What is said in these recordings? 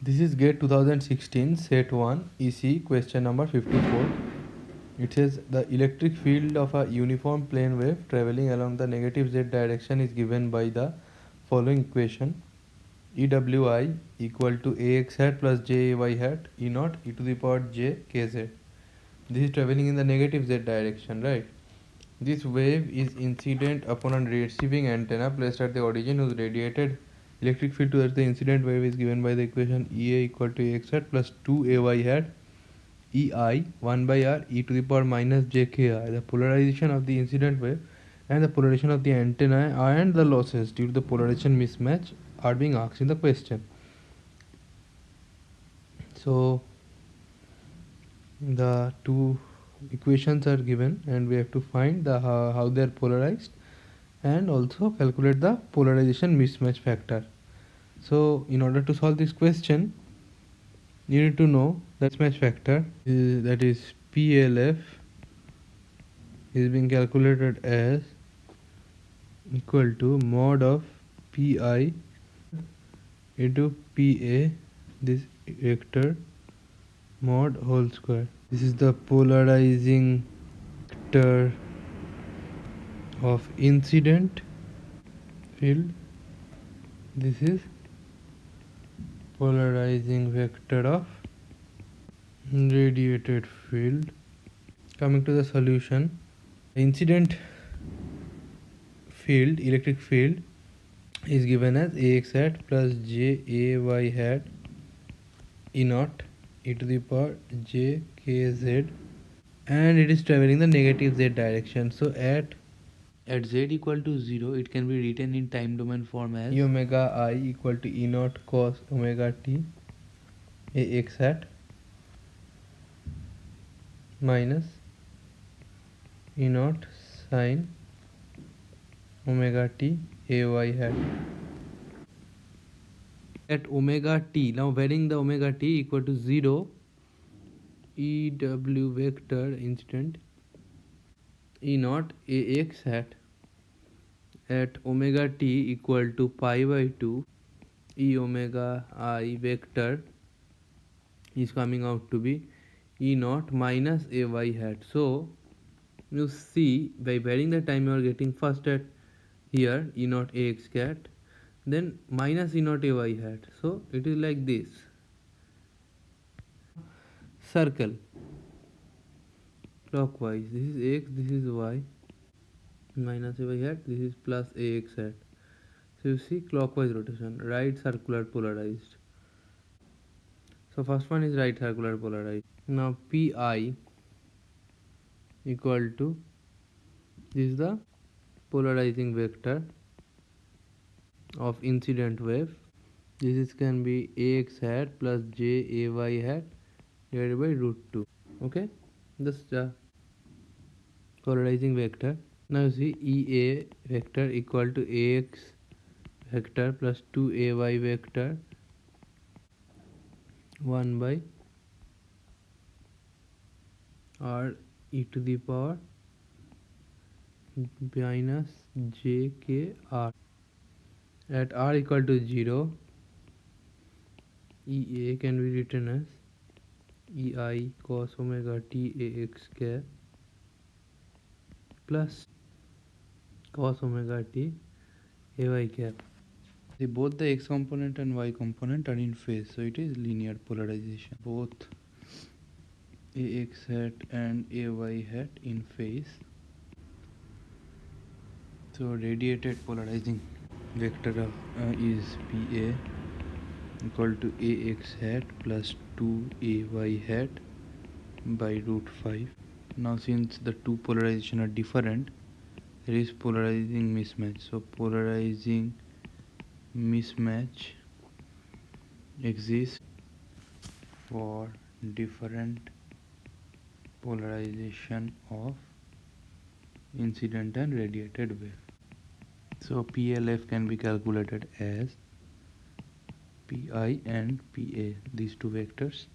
This is GATE 2016 Set 1 EC question number 54. It says the electric field of a uniform plane wave traveling along the negative z direction is given by the following equation. EWI equal to AX hat plus JAY hat E naught e to the power j kz. This is traveling in the negative z direction, right? This wave is incident upon a receiving antenna placed at the origin whose radiated electric field towards the incident wave is given by the equation EA equal to AX hat plus 2AY hat EI 1 by R e to the power minus JKI. The polarization of the incident wave and the polarization of the antenna and the losses due to the polarization mismatch are being asked in the question. So the two equations are given and we have to find the how they are polarized and also calculate the polarization mismatch factor. So in order to solve this question, you need to know the mismatch factor that is PLF is being calculated as equal to mod of PI into PA, this vector mod whole square. This is the polarizing vector of incident field. This is polarizing vector of radiated field. Coming to the solution, incident field, electric field, is given as AX hat plus JAY hat E naught e to the power j kz, and it is traveling the negative z direction. So at z equal to 0, it can be written in time domain form as e omega I equal to E naught cos omega t AX hat minus E naught sin omega t AY hat. At omega t, now varying the omega t equal to 0, EW vector incident E naught AX hat at omega t equal to pi by 2 E omega I vector is coming out to be E naught minus AY hat. So you see, by varying the time you are getting first at here E naught AX hat, then minus E naught AY hat. So it is like this circle clockwise. This is X, this is Y, minus AY hat, this is plus AX hat. So you see clockwise rotation, right circular polarized. So first one is right circular polarized. Now PI equal to, this is the polarizing vector of incident wave. This is can be AX hat plus JAY hat divided by root 2. Okay, this is the polarizing vector. Now you see EA vector equal to AX vector plus 2AY vector 1 by R e to the power minus JKR. At R equal to 0, EA can be written as EI cos omega t AX cap plus cos omega t AY cap. Both the X component and Y component are in phase, so it is linear polarization. Both AX hat and AY hat in phase. So radiated polarizing vector of is PA equal to AX hat plus 2AY hat by root 5. Now since the two polarization are different, there is polarizing mismatch. So polarizing mismatch exists for different polarization of incident and radiated wave. So PLF can be calculated as PI and PA, these two vectors,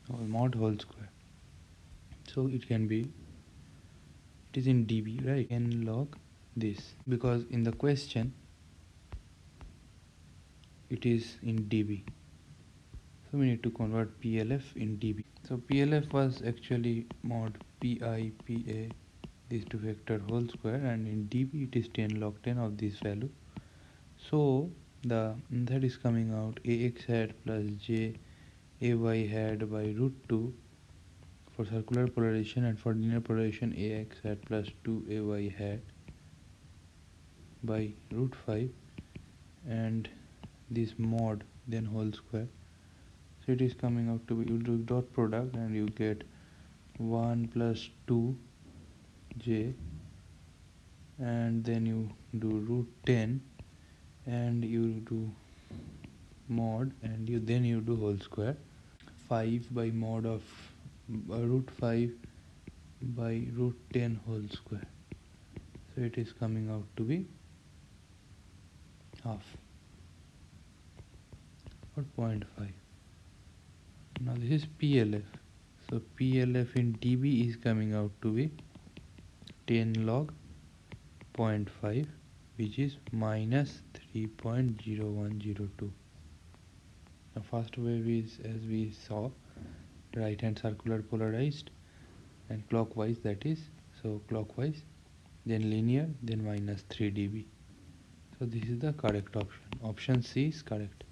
or mod whole square. So it can be, it is in dB, right? N log this, because in the question it is in dB. So we need to convert PLF in dB. So PLF was actually mod pi pa these two vector whole square, and in dB it is 10 log 10 of this value. So the that is coming out ax hat plus j ay hat by root 2 for circular polarization, and for linear polarization ax hat plus 2 ay hat by root 5, and this mod then whole square. So it is coming out to be, you do dot product and you get 1 plus 2 j, and then you do root 10 and you do mod, and then you do whole square. 5 by mod of root 5 by root 10 whole square. So it is coming out to be half or 0.5. Now this is PLF. So PLF in dB is coming out to be 10 log 0.5, which is minus 3.0102. Now first wave is, as we saw, right hand circular polarized and clockwise, that is, so clockwise, then linear, then minus 3 dB. So this is the correct option. Option C is correct.